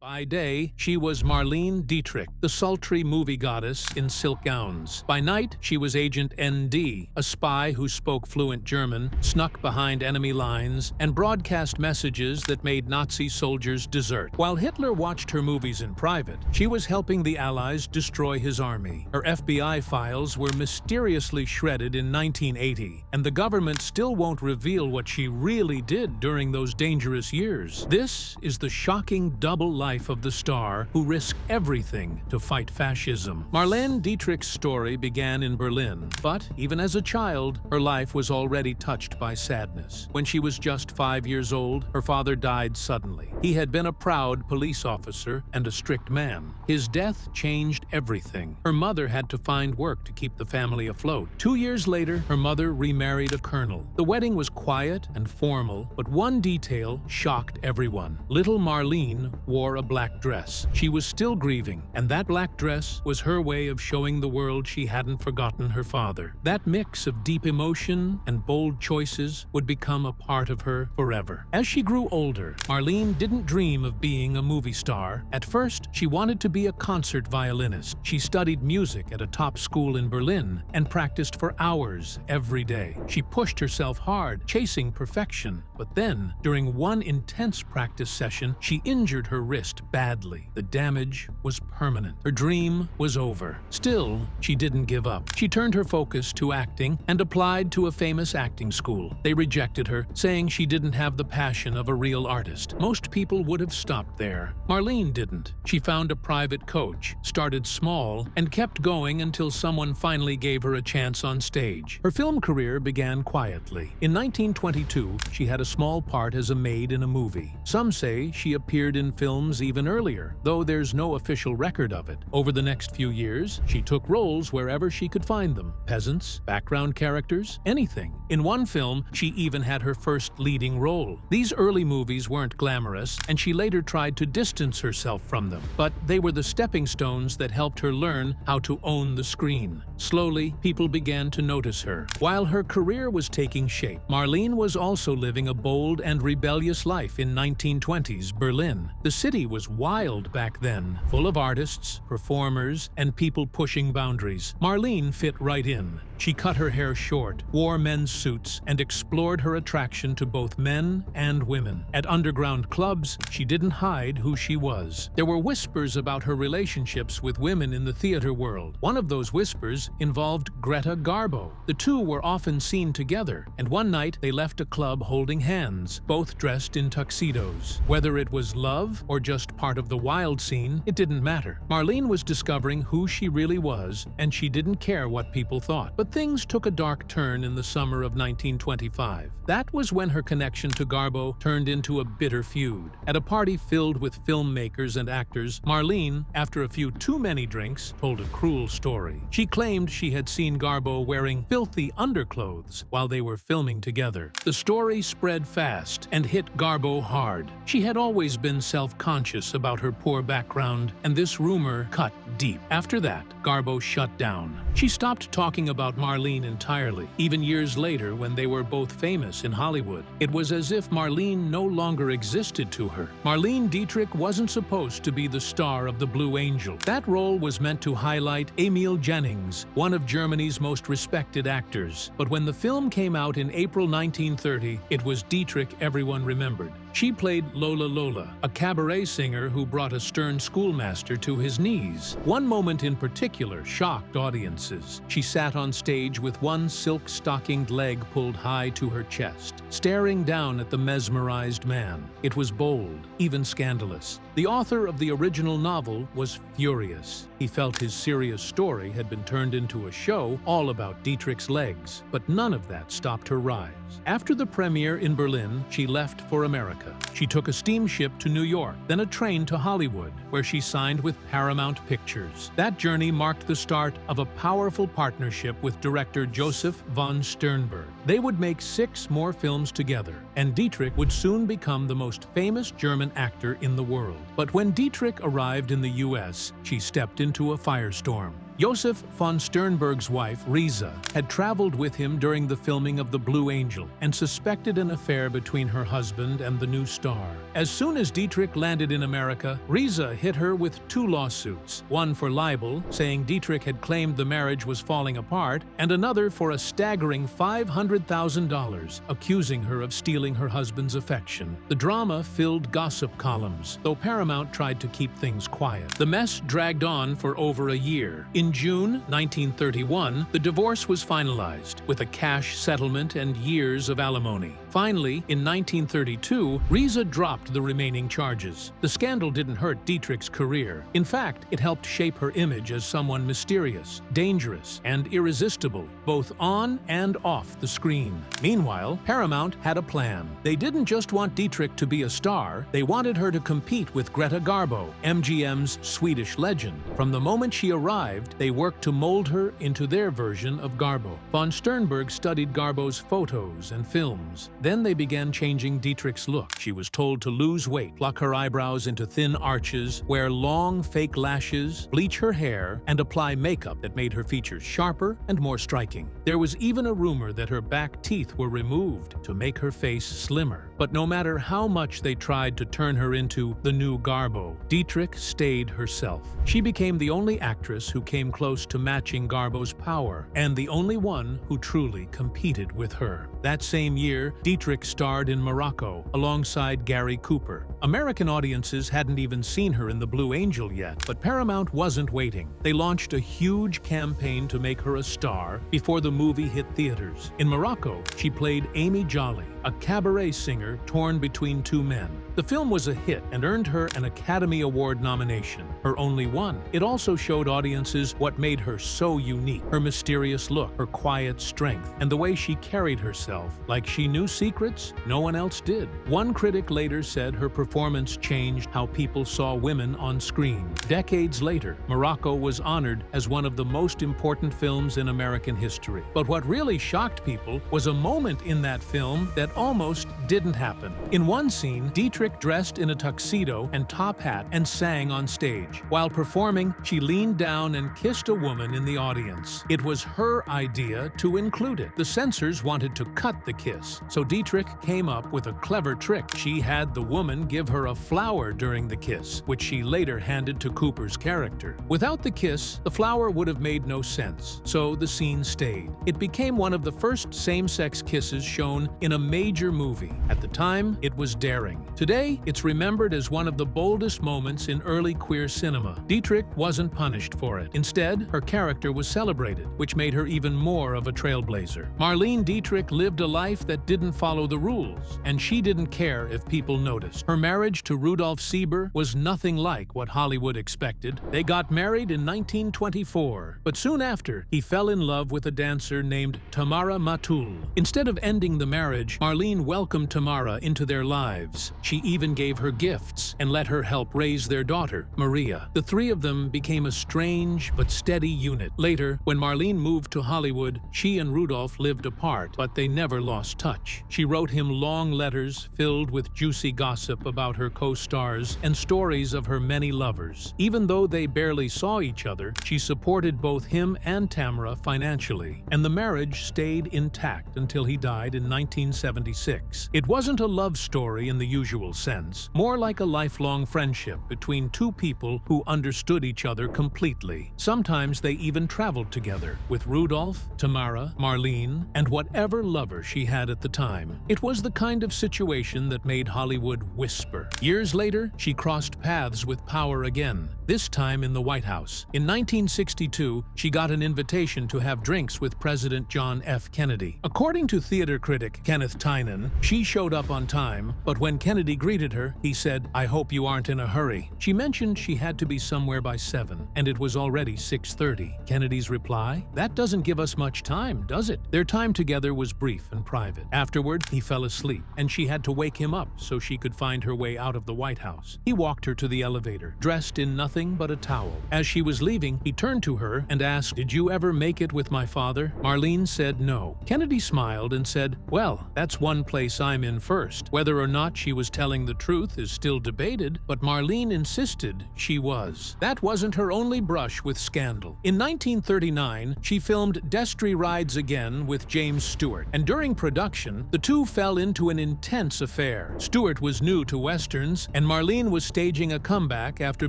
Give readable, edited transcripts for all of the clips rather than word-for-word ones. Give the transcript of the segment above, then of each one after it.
By day, she was Marlene Dietrich, the sultry movie goddess in silk gowns. By night, she was Agent ND, a spy who spoke fluent German, snuck behind enemy lines, and broadcast messages that made Nazi soldiers desert. While Hitler watched her movies in private, she was helping the Allies destroy his army. Her FBI files were mysteriously shredded in 1980, and the government still won't reveal what she really did during those dangerous years. This is the shocking double life of the star who risked everything to fight fascism. Marlene Dietrich's story began in Berlin, but even as a child, her life was already touched by sadness. When she was just 5 years old, her father died suddenly. He had been a proud police officer and a strict man. His death changed everything. Her mother had to find work to keep the family afloat. 2 years later, her mother remarried a colonel. The wedding was quiet and formal, but one detail shocked everyone. Little Marlene wore a black dress. She was still grieving, and that black dress was her way of showing the world she hadn't forgotten her father. That mix of deep emotion and bold choices would become a part of her forever. As she grew older, Marlene didn't dream of being a movie star. At first, she wanted to be a concert violinist. She studied music at a top school in Berlin and practiced for hours every day. She pushed herself hard, chasing perfection. But then, during one intense practice session, she injured her wrist badly. The damage was permanent. Her dream was over. Still, she didn't give up. She turned her focus to acting and applied to a famous acting school. They rejected her, saying she didn't have the passion of a real artist. Most people would have stopped there. Marlene didn't. She found a private coach, started small, and kept going until someone finally gave her a chance on stage. Her film career began quietly. In 1922, she had a small part as a maid in a movie. Some say she appeared in films even earlier, though there's no official record of it. Over the next few years, she took roles wherever she could find them. Peasants, background characters, anything. In one film, she even had her first leading role. These early movies weren't glamorous, and she later tried to distance herself from them. But they were the stepping stones that helped her learn how to own the screen. Slowly, people began to notice her. While her career was taking shape, Marlene was also living a bold and rebellious life in 1920s Berlin. The city was wild back then, full of artists, performers, and people pushing boundaries. Marlene fit right in. She cut her hair short, wore men's suits, and explored her attraction to both men and women. At underground clubs, she didn't hide who she was. There were whispers about her relationships with women in the theater world. One of those whispers involved Greta Garbo. The two were often seen together, and one night they left a club holding hands, both dressed in tuxedos. Whether it was love or just part of the wild scene, it didn't matter. Marlene was discovering who she really was, and she didn't care what people thought. But things took a dark turn in the summer of 1925. That was when her connection to Garbo turned into a bitter feud. At a party filled with filmmakers and actors, Marlene, after a few too many drinks, told a cruel story. She claimed she had seen Garbo wearing filthy underclothes while they were filming together. The story spread fast and hit Garbo hard. She had always been self-conscious about her poor background, and this rumor cut deep. After that, Garbo shut down. She stopped talking about Marlene entirely. Even years later, when they were both famous in Hollywood, it was as if Marlene no longer existed to her. Marlene Dietrich wasn't supposed to be the star of The Blue Angel. That role was meant to highlight Emil Jennings, one of Germany's most respected actors. But when the film came out in April 1930, it was Dietrich everyone remembered. She played Lola Lola, a cabaret singer who brought a stern schoolmaster to his knees. One moment in particular shocked audiences. She sat on stage with one silk-stockinged leg pulled high to her chest, staring down at the mesmerized man. It was bold, even scandalous. The author of the original novel was furious. He felt his serious story had been turned into a show all about Dietrich's legs, but none of that stopped her rise. After the premiere in Berlin, she left for America. She took a steamship to New York, then a train to Hollywood, where she signed with Paramount Pictures. That journey marked the start of a powerful partnership with director Joseph von Sternberg. They would make 6 more films together, and Dietrich would soon become the most famous German actor in the world. But when Dietrich arrived in the U.S., she stepped into a firestorm. Josef von Sternberg's wife, Riza, had traveled with him during the filming of The Blue Angel and suspected an affair between her husband and the new star. As soon as Dietrich landed in America, Riza hit her with 2 lawsuits, one for libel, saying Dietrich had claimed the marriage was falling apart, and another for a staggering $500,000, accusing her of stealing her husband's affection. The drama filled gossip columns, though Paramount tried to keep things quiet. The mess dragged on for over a year. In June 1931, the divorce was finalized, with a cash settlement and years of alimony. Finally, in 1932, Riza dropped the remaining charges. The scandal didn't hurt Dietrich's career. In fact, it helped shape her image as someone mysterious, dangerous, and irresistible, both on and off the screen. Meanwhile, Paramount had a plan. They didn't just want Dietrich to be a star, they wanted her to compete with Greta Garbo, MGM's Swedish legend. From the moment she arrived, they worked to mold her into their version of Garbo. Von Sternberg studied Garbo's photos and films. Then they began changing Dietrich's look. She was told to lose weight, pluck her eyebrows into thin arches, wear long fake lashes, bleach her hair, and apply makeup that made her features sharper and more striking. There was even a rumor that her back teeth were removed to make her face slimmer. But no matter how much they tried to turn her into the new Garbo, Dietrich stayed herself. She became the only actress who came close to matching Garbo's power, and the only one who truly competed with her. That same year, Dietrich starred in Morocco alongside Gary Cooper. American audiences hadn't even seen her in The Blue Angel yet, but Paramount wasn't waiting. They launched a huge campaign to make her a star before the movie hit theaters. In Morocco, she played Amy Jolly, a cabaret singer torn between 2 men. The film was a hit and earned her an Academy Award nomination, her only one. It also showed audiences what made her so unique: her mysterious look, her quiet strength, and the way she carried herself, like she knew secrets no one else did. One critic later said her performance changed how people saw women on screen. Decades later, Morocco was honored as one of the most important films in American history. But what really shocked people was a moment in that film that almost didn't happen. In one scene, Dietrich dressed in a tuxedo and top hat and sang on stage. While performing, she leaned down and kissed a woman in the audience. It was her idea to include it. The censors wanted to cut the kiss, so Dietrich came up with a clever trick. She had the woman give her a flower during the kiss, which she later handed to Cooper's character. Without the kiss, the flower would have made no sense, so the scene stayed. It became one of the first same-sex kisses shown in a major movie. At the time, it was daring. Today, it's remembered as one of the boldest moments in early queer cinema. Dietrich wasn't punished for it. Instead, her character was celebrated, which made her even more of a trailblazer. Marlene Dietrich lived a life that didn't follow the rules, and she didn't care if people noticed. Her marriage to Rudolf Sieber was nothing like what Hollywood expected. They got married in 1924, but soon after, he fell in love with a dancer named Tamara Matul. Instead of ending the marriage, Marlene welcomed Tamara into their lives. She even gave her gifts and let her help raise their daughter, Maria. The 3 of them became a strange but steady unit. Later, when Marlene moved to Hollywood, she and Rudolf lived apart, but they never lost touch. She wrote him long letters filled with juicy gossip about her co-stars and stories of her many lovers. Even though they barely saw each other, she supported both him and Tamara financially, and the marriage stayed intact until he died in 1976. It wasn't a love story in the usual sense, more like a lifelong friendship between 2 people who understood each other completely. Sometimes they even traveled together, with Rudolf, Tamara, Marlene, and whatever lover she had at the time. It was the kind of situation that made Hollywood whisper. Years later, she crossed paths with power again, this time in the White House. In 1962, she got an invitation to have drinks with President John F. Kennedy. According to theater critic Kenneth Tynan, she showed up on time, but when Kennedy greeted her, he said, "I hope you aren't in a hurry." She mentioned she had to be somewhere by 7, and it was already 6:30. Kennedy's reply, "That doesn't give us much time, does it?" Their time together was brief and private. Afterward, he fell asleep, and she had to wake him up so she could find her way out of the White House. He walked her to the elevator, dressed in nothing but a towel. As she was leaving, he turned to her and asked, "Did you ever make it with my father?" Marlene said no. Kennedy smiled and said, "Well, that's one place I'm chime in first. Whether or not she was telling the truth is still debated, but Marlene insisted she was. That wasn't her only brush with scandal. In 1939, she filmed Destry Rides Again with James Stewart, and during production, the two fell into an intense affair. Stewart was new to westerns, and Marlene was staging a comeback after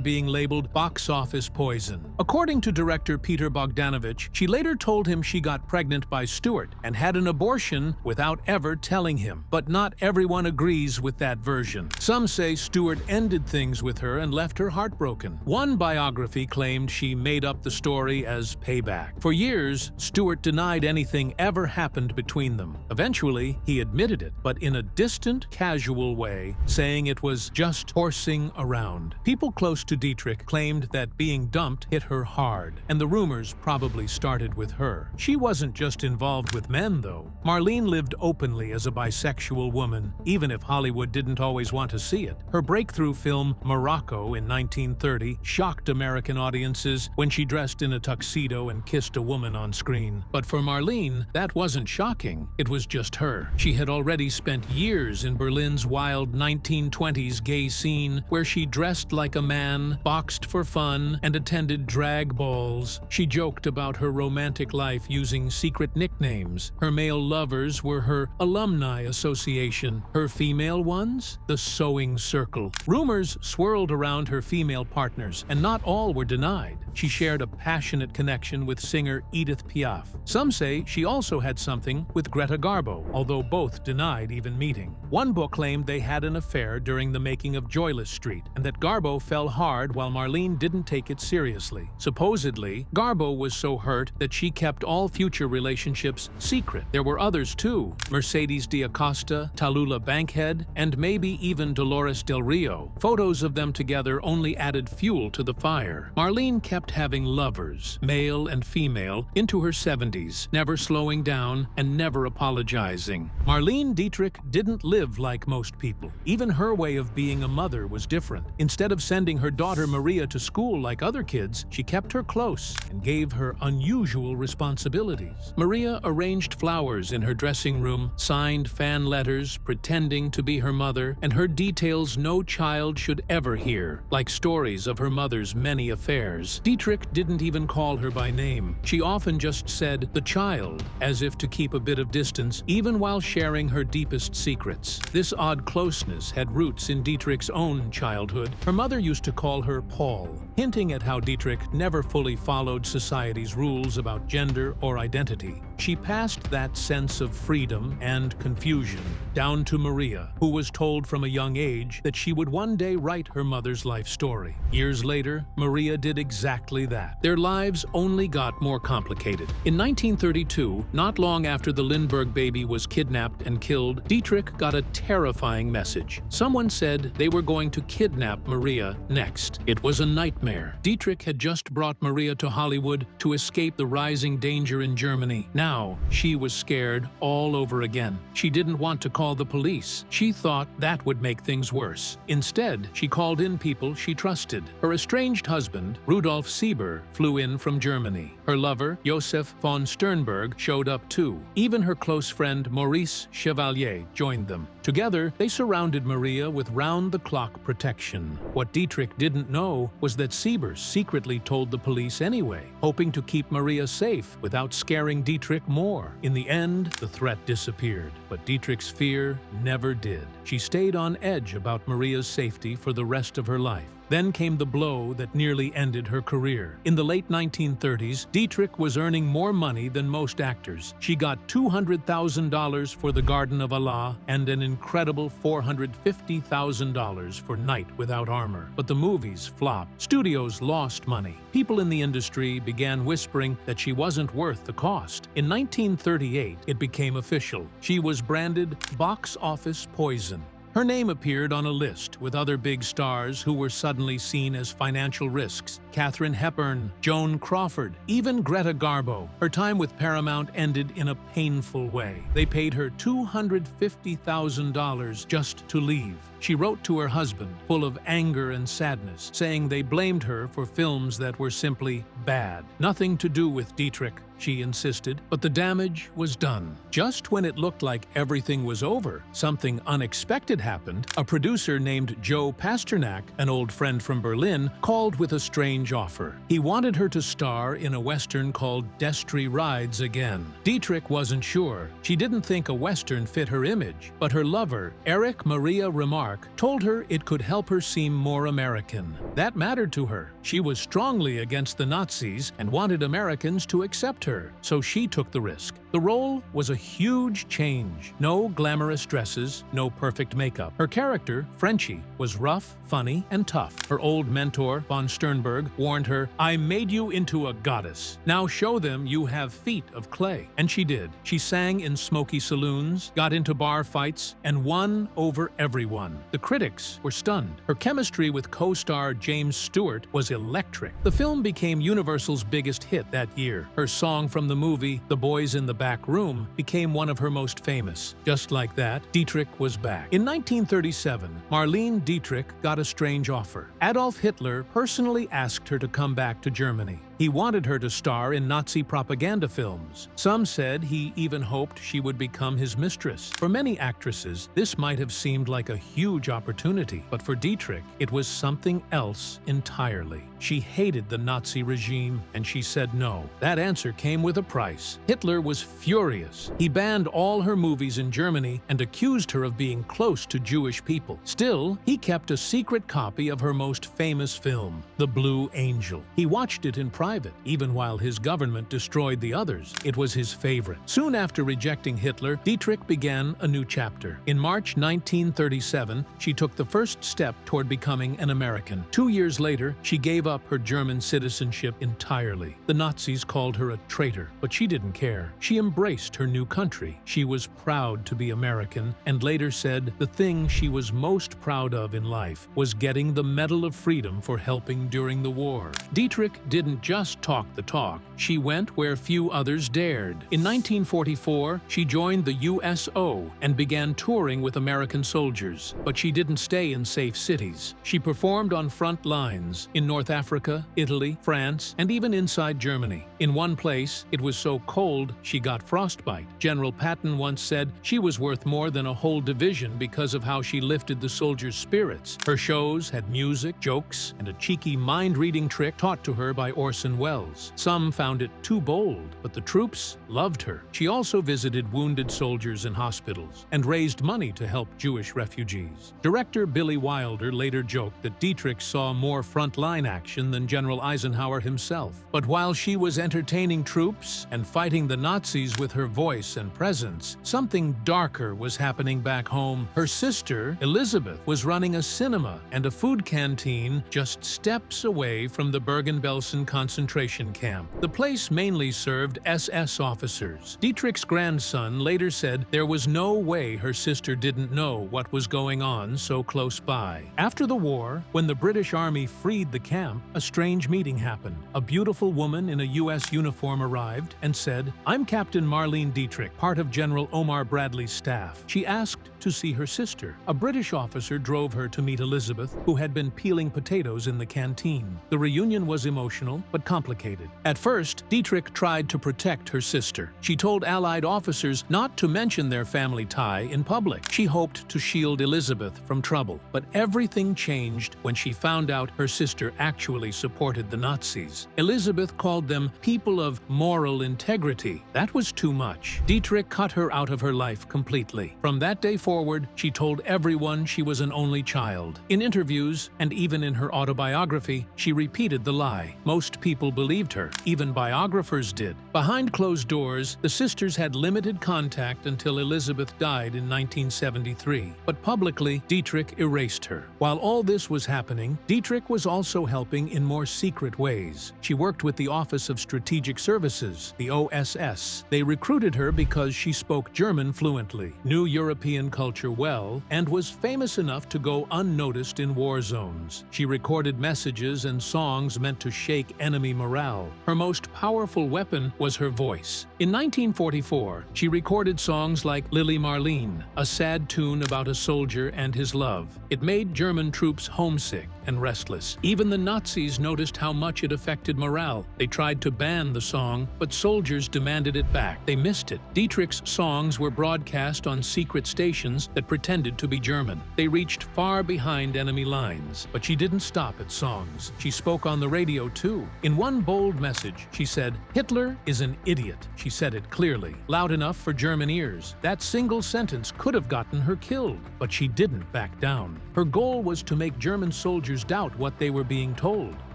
being labeled box office poison. According to director Peter Bogdanovich, she later told him she got pregnant by Stewart and had an abortion without ever telling him. But not everyone agrees with that version. Some say Stewart ended things with her and left her heartbroken. One biography claimed she made up the story as payback. For years, Stewart denied anything ever happened between them. Eventually, he admitted it, but in a distant, casual way, saying it was just horsing around. People close to Dietrich claimed that being dumped hit her hard, and the rumors probably started with her. She wasn't just involved with men, though. Marlene lived openly as a bisexual woman, even if Hollywood didn't always want to see it. Her breakthrough film, Morocco, in 1930, shocked American audiences when she dressed in a tuxedo and kissed a woman on screen. But for Marlene, that wasn't shocking. It was just her. She had already spent years in Berlin's wild 1920s gay scene, where she dressed like a man, boxed for fun, and attended drag balls. She joked about her romantic life using secret nicknames. Her male lovers were her alumni association. Her female ones? The sewing circle. Rumors swirled around her female partners, and not all were denied. She shared a passionate connection with singer Edith Piaf. Some say she also had something with Greta Garbo, although both denied even meeting. One book claimed they had an affair during the making of Joyless Street, and that Garbo fell hard while Marlene didn't take it seriously. Supposedly, Garbo was so hurt that she kept all future relationships secret. There were others too: Mercedes D'Acosta, Tallulah Bankhead, and maybe even Dolores Del Rio. Photos of them together only added fuel to the fire. Marlene kept having lovers, male and female, into her 70s, never slowing down and never apologizing. Marlene Dietrich didn't live like most people. Even her way of being a mother was different. Instead of sending her daughter Maria to school like other kids, she kept her close and gave her unusual responsibilities. Maria arranged flowers in her dressing room, signed fan letters, pretending to be her mother, and heard details no child should ever hear, like stories of her mother's many affairs. Dietrich didn't even call her by name. She often just said "the child," as if to keep a bit of distance, even while sharing her deepest secrets. This odd closeness had roots in Dietrich's own childhood. Her mother used to call her Paul, hinting at how Dietrich never fully followed society's rules about gender or identity. She passed that sense of freedom and confusion down to Maria, who was told from a young age that she would one day write her mother's life story. Years later, Maria did exactly that. Their lives only got more complicated. In 1932, not long after the Lindbergh baby was kidnapped and killed, Dietrich got a terrifying message. Someone said they were going to kidnap Maria next. It was a nightmare. Dietrich had just brought Maria to Hollywood to escape the rising danger in Germany. Now, she was scared all over again. She didn't want to call the police. She thought that would make things worse. Instead, she called in people she trusted. Her estranged husband, Rudolf Sieber, flew in from Germany. Her lover, Josef von Sternberg, showed up too. Even her close friend Maurice Chevalier joined them. Together, they surrounded Maria with round-the-clock protection. What Dietrich didn't know was that Sieber secretly told the police anyway, hoping to keep Maria safe without scaring Dietrich more. In the end, the threat disappeared, but Dietrich's fear never did. She stayed on edge about Maria's safety for the rest of her life. Then came the blow that nearly ended her career. In the late 1930s, Dietrich was earning more money than most actors. She got $200,000 for The Garden of Allah and an incredible $450,000 for Night Without Armor. But the movies flopped. Studios lost money. People in the industry began whispering that she wasn't worth the cost. In 1938, it became official. She was branded box office poison. Her name appeared on a list with other big stars who were suddenly seen as financial risks: Katharine Hepburn, Joan Crawford, even Greta Garbo. Her time with Paramount ended in a painful way. They paid her $250,000 just to leave. She wrote to her husband, full of anger and sadness, saying they blamed her for films that were simply bad. Nothing to do with Dietrich, she insisted, but the damage was done. Just when it looked like everything was over, something unexpected happened. A producer named Joe Pasternak, an old friend from Berlin, called with a strange offer. He wanted her to star in a Western called Destry Rides Again. Dietrich wasn't sure. She didn't think a Western fit her image, but her lover, Erich Maria Remarque, told her it could help her seem more American. That mattered to her. She was strongly against the Nazis and wanted Americans to accept her, so she took the risk. The role was a huge change. No glamorous dresses, no perfect makeup. Her character, Frenchie, was rough, funny, and tough. Her old mentor, von Sternberg, warned her, "I made you into a goddess. Now show them you have feet of clay." And she did. She sang in smoky saloons, got into bar fights, and won over everyone. The critics were stunned. Her chemistry with co-star James Stewart was electric. The film became Universal's biggest hit that year. Her song from the movie, The Boys in the Back Room, became one of her most famous. Just like that, Dietrich was back. In 1937, Marlene Dietrich got a strange offer. Adolf Hitler personally asked her to come back to Germany. He wanted her to star in Nazi propaganda films. Some said he even hoped she would become his mistress. For many actresses, this might have seemed like a huge opportunity, but for Dietrich, it was something else entirely. She hated the Nazi regime, and she said no. That answer came with a price. Hitler was furious. He banned all her movies in Germany and accused her of being close to Jewish people. Still, he kept a secret copy of her most famous film, The Blue Angel. He watched it in private, even while his government destroyed the others. It was his favorite. Soon after rejecting Hitler, Dietrich began a new chapter. In March 1937, she took the first step toward becoming an American. 2 years later, she gave up her German citizenship entirely. The Nazis called her a traitor, but she didn't care. She embraced her new country. She was proud to be American, and later said the thing she was most proud of in life was getting the Medal of Freedom for helping during the war. Dietrich didn't just talk the talk. She went where few others dared. In 1944, she joined the USO and began touring with American soldiers, but she didn't stay in safe cities. She performed on front lines in North Africa, Italy, France, and even inside Germany. In one place, it was so cold she got frostbite. General Patton once said she was worth more than a whole division because of how she lifted the soldiers' spirits. Her shows had music, jokes, and a cheeky mind-reading trick taught to her by Orson Welles. Some found it too bold, but the troops loved her. She also visited wounded soldiers in hospitals and raised money to help Jewish refugees. Director Billy Wilder later joked that Dietrich saw more frontline action than General Eisenhower himself. But while she was entertaining troops and fighting the Nazis with her voice and presence, something darker was happening back home. Her sister, Elizabeth, was running a cinema and a food canteen just steps away from the Bergen-Belsen concentration camp. The place mainly served SS officers. Dietrich's grandson later said there was no way her sister didn't know what was going on so close by. After the war, when the British Army freed the camp, a strange meeting happened. A beautiful woman in a U.S. uniform arrived and said, "I'm Captain Marlene Dietrich, part of General Omar Bradley's staff." She asked to see her sister. A British officer drove her to meet Elizabeth, who had been peeling potatoes in the canteen. The reunion was emotional, but complicated. At first, Dietrich tried to protect her sister. She told Allied officers not to mention their family tie in public. She hoped to shield Elizabeth from trouble. But everything changed when she found out her sister actually supported the Nazis. Elizabeth called them people of moral integrity. That was too much. Dietrich cut her out of her life completely. From that day forward, she told everyone she was an only child. In interviews, and even in her autobiography, she repeated the lie. Most people believed her. Even biographers did. Behind closed doors, the sisters had limited contact until Elizabeth died in 1973. But publicly, Dietrich erased her. While all this was happening, Dietrich was also helping in more secret ways. She worked with the Office of Strategic Services, the OSS. They recruited her because she spoke German fluently, knew European culture well, and was famous enough to go unnoticed in war zones. She recorded messages and songs meant to shake enemy enemy morale. Her most powerful weapon was her voice. In 1944, she recorded songs like Lily Marlene, a sad tune about a soldier and his love. It made German troops homesick and restless. Even the Nazis noticed how much it affected morale. They tried to ban the song, but soldiers demanded it back. They missed it. Dietrich's songs were broadcast on secret stations that pretended to be German. They reached far behind enemy lines, but she didn't stop at songs. She spoke on the radio too. In one bold message, she said, "Hitler is an idiot." She said it clearly, loud enough for German ears. That single sentence could have gotten her killed, but she didn't back down. Her goal was to make German soldiers doubt what they were being told,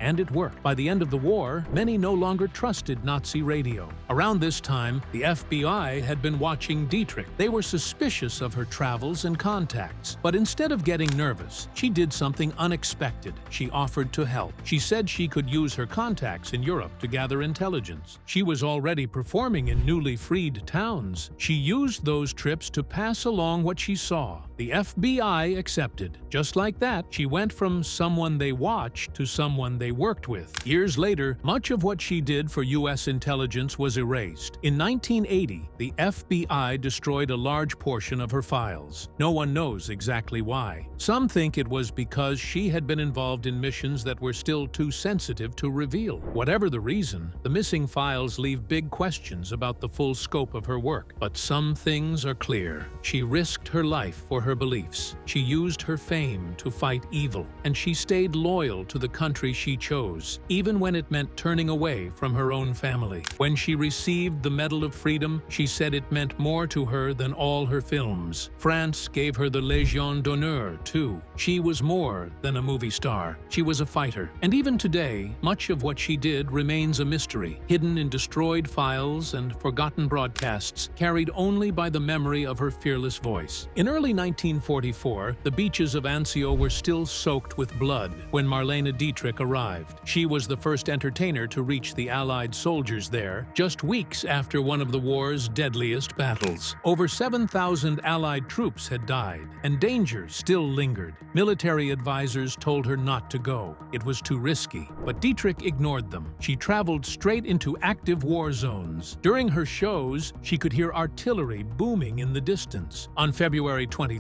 and it worked. By the end of the war, many no longer trusted Nazi radio. Around this time, the FBI had been watching Dietrich. They were suspicious of her travels and contacts, but instead of getting nervous, she did something unexpected. She offered to help. She said she could use her contacts in Europe to gather intelligence. She was already performing in newly freed towns. She used those trips to pass along what she saw. The FBI accepted. Just like that, she went from someone they watched to someone they worked with. Years later, much of what she did for U.S. intelligence was erased. In 1980, the FBI destroyed a large portion of her files. No one knows exactly why. Some think it was because she had been involved in missions that were still too sensitive to reveal. Whatever the reason, the missing files leave big questions about the full scope of her work. But some things are clear. She risked her life for her beliefs. She used her fame to fight evil, and she stayed loyal to the country she chose, even when it meant turning away from her own family. When she received the Medal of Freedom, she said it meant more to her than all her films. France gave her the Légion d'honneur, too. She was more than a movie star. She was a fighter. And even today, much of what she did remains a mystery, hidden in destroyed files and forgotten broadcasts, carried only by the memory of her fearless voice. In early 1944, the beaches of Anzio were still soaked with blood when Marlene Dietrich arrived. She was the first entertainer to reach the Allied soldiers there, just weeks after one of the war's deadliest battles. Over 7,000 Allied troops had died, and danger still lingered. Military advisors told her not to go. It was too risky, but Dietrich ignored them. She traveled straight into active war zones. During her shows, she could hear artillery booming in the distance. On February 23,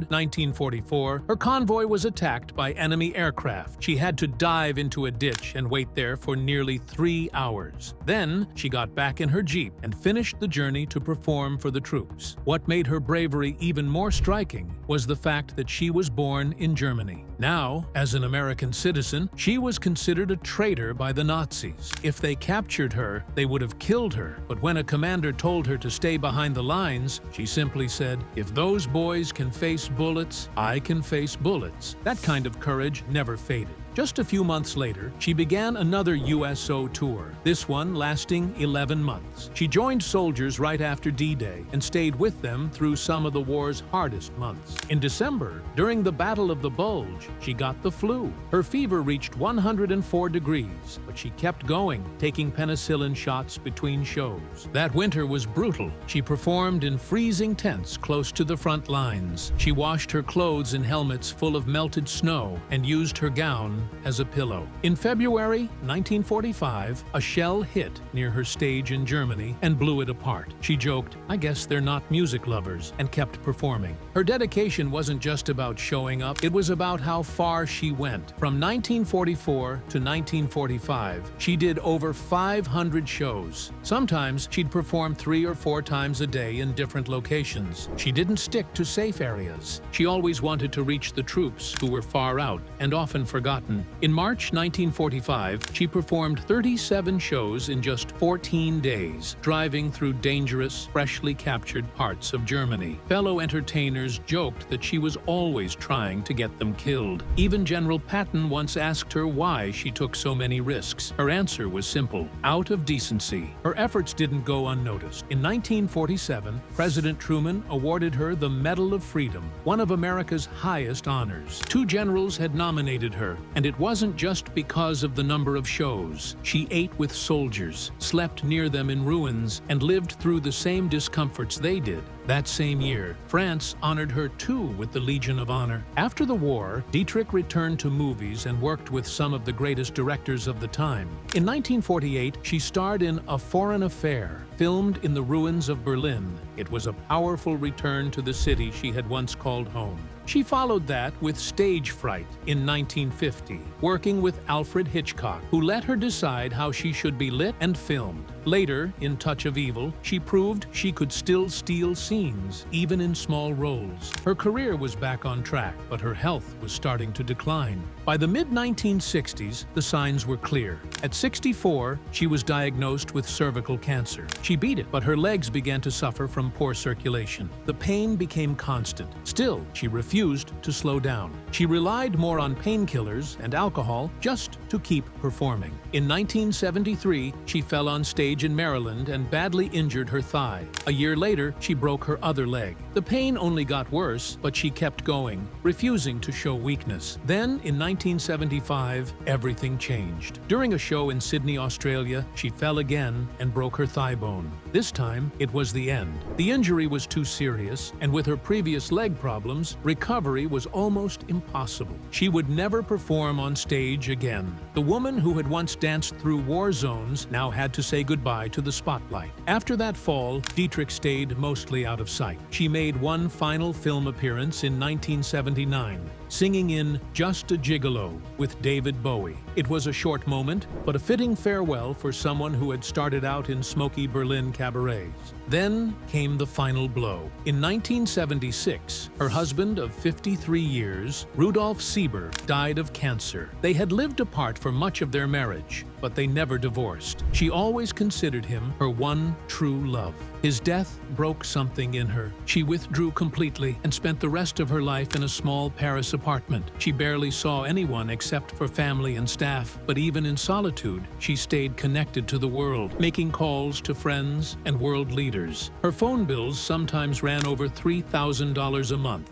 1944, her convoy was attacked by enemy aircraft. She had to dive into a ditch and wait there for nearly 3 hours. Then, she got back in her jeep and finished the journey to perform for the troops. What made her bravery even more striking was the fact that she was born in Germany. Now, as an American citizen, she was considered a traitor by the Nazis. If they captured her, they would have killed her. But when a commander told her to stay behind the lines, she simply said, "If those boys can face bullets, I can face bullets." That kind of courage never faded. Just a few months later, she began another USO tour, this one lasting 11 months. She joined soldiers right after D-Day and stayed with them through some of the war's hardest months. In December, during the Battle of the Bulge, she got the flu. Her fever reached 104 degrees, but she kept going, taking penicillin shots between shows. That winter was brutal. She performed in freezing tents close to the front lines. She washed her clothes in helmets full of melted snow and used her gown as a pillow. In February 1945, a shell hit near her stage in Germany and blew it apart. She joked, "I guess they're not music lovers," and kept performing. Her dedication wasn't just about showing up, it was about how far she went. From 1944 to 1945, she did over 500 shows. Sometimes she'd perform 3 or 4 times a day in different locations. She didn't stick to safe areas. She always wanted to reach the troops who were far out and often forgotten. In March 1945, she performed 37 shows in just 14 days, driving through dangerous, freshly captured parts of Germany. Fellow entertainers joked that she was always trying to get them killed. Even General Patton once asked her why she took so many risks. Her answer was simple: out of decency. Her efforts didn't go unnoticed. In 1947, President Truman awarded her the Medal of Freedom, one of America's highest honors. 2 generals had nominated her, and And it wasn't just because of the number of shows. She ate with soldiers, slept near them in ruins, and lived through the same discomforts they did. That same year, France honored her too with the Legion of Honor. After the war, Dietrich returned to movies and worked with some of the greatest directors of the time. In 1948, she starred in A Foreign Affair, filmed in the ruins of Berlin. It was a powerful return to the city she had once called home. She followed that with Stage Fright in 1950, working with Alfred Hitchcock, who let her decide how she should be lit and filmed. Later, in Touch of Evil, she proved she could still steal scenes, even in small roles. Her career was back on track, but her health was starting to decline. By the mid-1960s, the signs were clear. At 64, she was diagnosed with cervical cancer. She beat it, but her legs began to suffer from poor circulation. The pain became constant. Still, she refused to slow down. She relied more on painkillers and alcohol just to keep performing. In 1973, she fell on stage in Maryland and badly injured her thigh. A year later, she broke her other leg. The pain only got worse, but she kept going, refusing to show weakness. Then, in 1975, everything changed. During a show in Sydney, Australia, she fell again and broke her thigh bone. This time, it was the end. The injury was too serious, and with her previous leg problems, recovery was almost impossible. She would never perform on stage again. The woman who had once danced through war zones now had to say goodbye to the spotlight. After that fall, Dietrich stayed mostly out of sight. She made one final film appearance in 1979, singing in Just a Gigolo with David Bowie. It was a short moment, but a fitting farewell for someone who had started out in smoky Berlin cabarets. Then came the final blow. In 1976, her husband of 53 years, Rudolf Sieber, died of cancer. They had lived apart for much of their marriage, but they never divorced. She always considered him her one true love. His death broke something in her. She withdrew completely and spent the rest of her life in a small Paris apartment. She barely saw anyone except for family and staff, but even in solitude, she stayed connected to the world, making calls to friends and world leaders. Her phone bills sometimes ran over $3,000 a month.